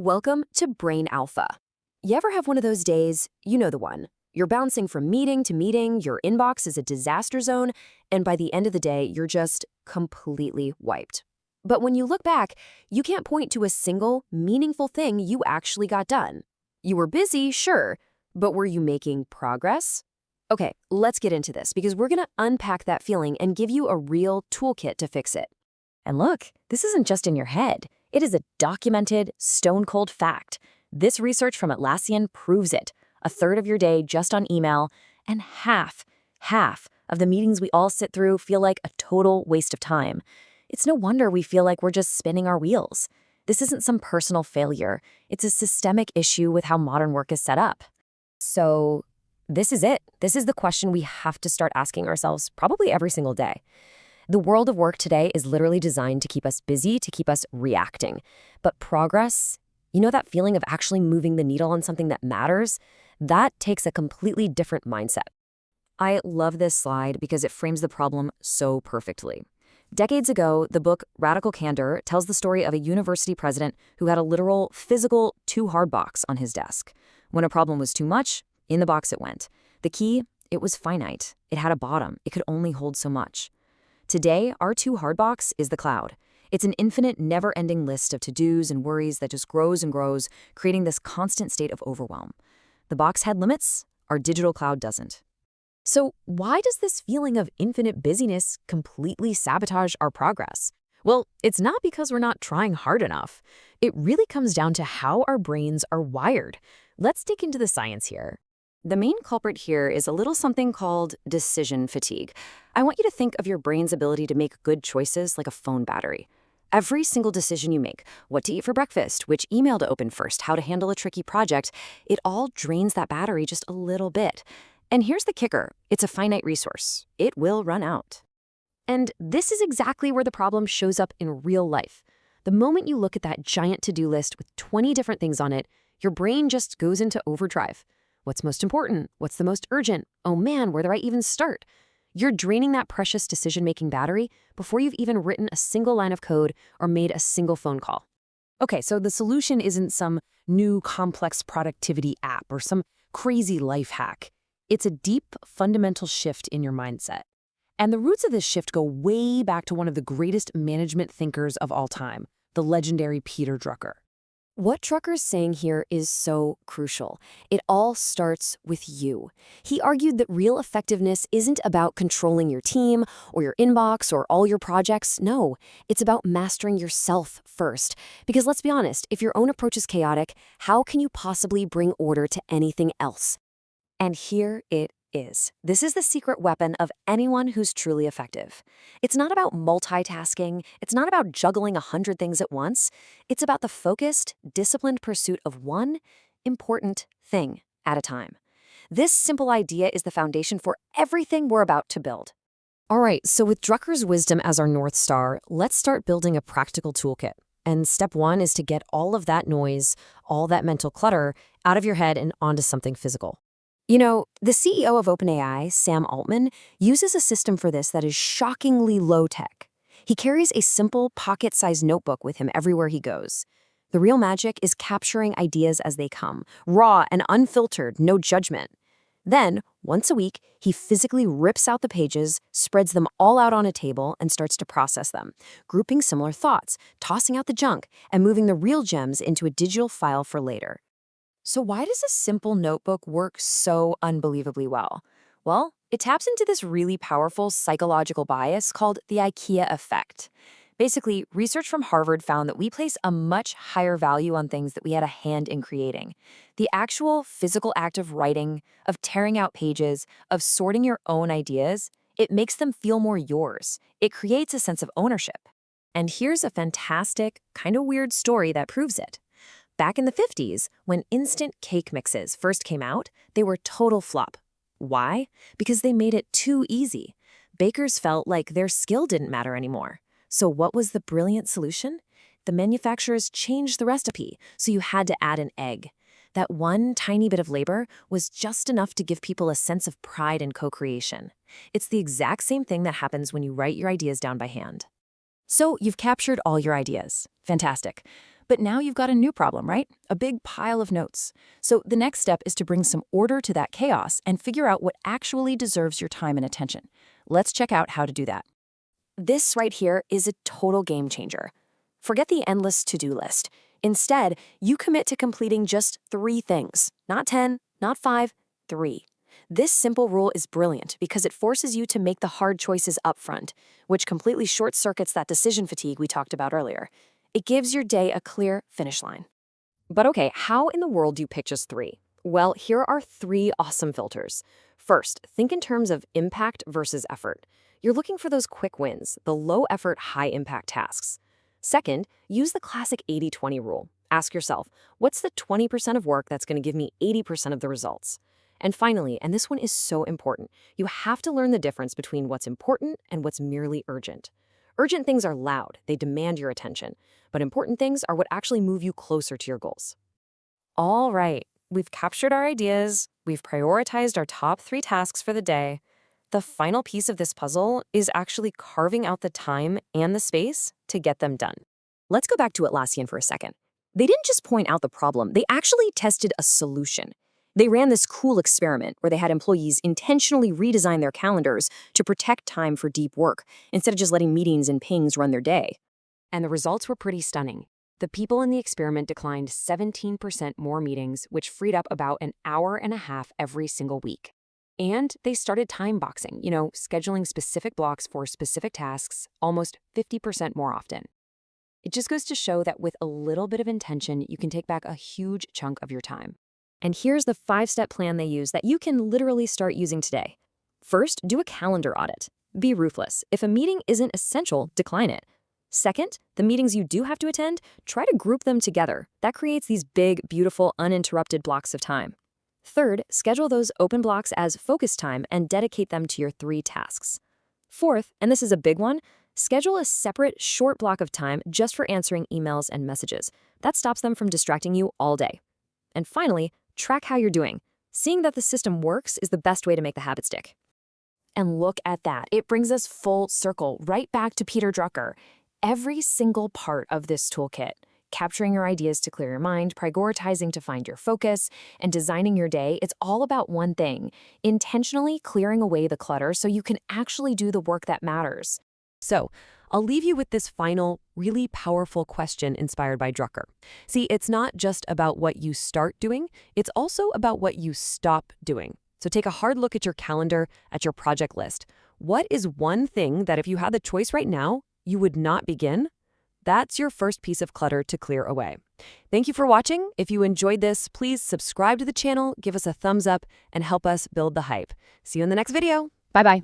Welcome to Brain Alpha. You ever have one of those days, you know the one. You're bouncing from meeting to meeting, your inbox is a disaster zone, and by the end of the day, you're just completely wiped. But when you look back, you can't point to a single, meaningful thing you actually got done. You were busy, sure, but were you making progress? Okay, let's get into this because we're going to unpack that feeling and give you a real toolkit to fix it. And look, this isn't just in your head. It is a documented, stone-cold fact. This research from Atlassian proves it. A third of your day just on email, and half of the meetings we all sit through feel like a total waste of time. It's no wonder we feel like we're just spinning our wheels. This isn't some personal failure. It's a systemic issue with how modern work is set up. So this is it. This is the question we have to start asking ourselves probably every single day. The world of work today is literally designed to keep us busy, to keep us reacting. But progress, you know that feeling of actually moving the needle on something that matters? That takes a completely different mindset. I love this slide because it frames the problem so perfectly. Decades ago, the book Radical Candor tells the story of a university president who had a literal, physical, too hard box on his desk. When a problem was too much, in the box it went. The key, it was finite. It had a bottom. It could only hold so much. Today, our too hard box is the cloud. It's an infinite, never-ending list of to-dos and worries that just grows and grows, creating this constant state of overwhelm. The box had limits, our digital cloud doesn't. So why does this feeling of infinite busyness completely sabotage our progress? Well, it's not because we're not trying hard enough. It really comes down to how our brains are wired. Let's dig into the science here. The main culprit here is a little something called decision fatigue. I want you to think of your brain's ability to make good choices like a phone battery. Every single decision you make, what to eat for breakfast, which email to open first, how to handle a tricky project, it all drains that battery just a little bit. And here's the kicker. It's a finite resource. It will run out. And this is exactly where the problem shows up in real life. The moment you look at that giant to-do list with 20 different things on it, your brain just goes into overdrive. What's most important? What's the most urgent? Oh man, where do I even start? You're draining that precious decision-making battery before you've even written a single line of code or made a single phone call. Okay, so the solution isn't some new complex productivity app or some crazy life hack. It's a deep, fundamental shift in your mindset. And the roots of this shift go way back to one of the greatest management thinkers of all time, the legendary Peter Drucker. What Drucker's saying here is so crucial. It all starts with you. He argued that real effectiveness isn't about controlling your team or your inbox or all your projects. No, it's about mastering yourself first. Because let's be honest, if your own approach is chaotic, how can you possibly bring order to anything else? And here it is. This is the secret weapon of anyone who's truly effective. It's not about multitasking. It's not about juggling 100 things at once. It's about the focused, disciplined pursuit of one important thing at a time. This simple idea is the foundation for everything we're about to build. All right, so with Drucker's wisdom as our North Star, let's start building a practical toolkit. And step one is to get all of that noise, all that mental clutter out of your head and onto something physical. You know, the CEO of OpenAI, Sam Altman, uses a system for this that is shockingly low-tech. He carries a simple, pocket-sized notebook with him everywhere he goes. The real magic is capturing ideas as they come, raw and unfiltered, no judgment. Then, once a week, he physically rips out the pages, spreads them all out on a table, and starts to process them, grouping similar thoughts, tossing out the junk, and moving the real gems into a digital file for later. So why does a simple notebook work so unbelievably well? Well, it taps into this really powerful psychological bias called the IKEA Effect. Basically, research from Harvard found that we place a much higher value on things that we had a hand in creating. The actual physical act of writing, of tearing out pages, of sorting your own ideas, it makes them feel more yours. It creates a sense of ownership. And here's a fantastic, kind of weird story that proves it. Back in the 50s, when instant cake mixes first came out, they were total flop. Why? Because they made it too easy. Bakers felt like their skill didn't matter anymore. So what was the brilliant solution? The manufacturers changed the recipe, so you had to add an egg. That one tiny bit of labor was just enough to give people a sense of pride and co-creation. It's the exact same thing that happens when you write your ideas down by hand. So you've captured all your ideas. Fantastic. But now you've got a new problem, right? A big pile of notes. So the next step is to bring some order to that chaos and figure out what actually deserves your time and attention. Let's check out how to do that. This right here is a total game changer. Forget the endless to-do list. Instead, you commit to completing just 3 things. Not 10, not 5, 3. This simple rule is brilliant because it forces you to make the hard choices upfront, which completely short-circuits that decision fatigue we talked about earlier. It gives your day a clear finish line. But okay, how in the world do you pick just 3? Well, here are 3 awesome filters. First, think in terms of impact versus effort. You're looking for those quick wins, the low-effort, high-impact tasks. Second, use the classic 80-20 rule. Ask yourself, what's the 20% of work that's going to give me 80% of the results? And finally, and this one is so important, you have to learn the difference between what's important and what's merely urgent. Urgent things are loud, they demand your attention, but important things are what actually move you closer to your goals. All right, we've captured our ideas, we've prioritized our top 3 tasks for the day. The final piece of this puzzle is actually carving out the time and the space to get them done. Let's go back to Atlassian for a second. They didn't just point out the problem, they actually tested a solution. They ran this cool experiment where they had employees intentionally redesign their calendars to protect time for deep work, instead of just letting meetings and pings run their day. And the results were pretty stunning. The people in the experiment declined 17% more meetings, which freed up about an hour and a half every single week. And they started time boxing, scheduling specific blocks for specific tasks almost 50% more often. It just goes to show that with a little bit of intention, you can take back a huge chunk of your time. And here's the 5-step plan they use that you can literally start using today. First, do a calendar audit. Be ruthless. If a meeting isn't essential, decline it. Second, the meetings you do have to attend, try to group them together. That creates these big, beautiful, uninterrupted blocks of time. Third, schedule those open blocks as focus time and dedicate them to your 3 tasks. Fourth, and this is a big one, schedule a separate short block of time just for answering emails and messages. That stops them from distracting you all day. And finally, track how you're doing. Seeing that the system works is the best way to make the habit stick. And look at that. It brings us full circle right back to Peter Drucker. Every single part of this toolkit, capturing your ideas to clear your mind, prioritizing to find your focus, and designing your day, it's all about one thing, intentionally clearing away the clutter so you can actually do the work that matters. So, I'll leave you with this final, really powerful question inspired by Drucker. See, it's not just about what you start doing, it's also about what you stop doing. So take a hard look at your calendar, at your project list. What is one thing that if you had the choice right now, you would not begin? That's your first piece of clutter to clear away. Thank you for watching. If you enjoyed this, please subscribe to the channel, give us a thumbs up, and help us build the hype. See you in the next video. Bye-bye.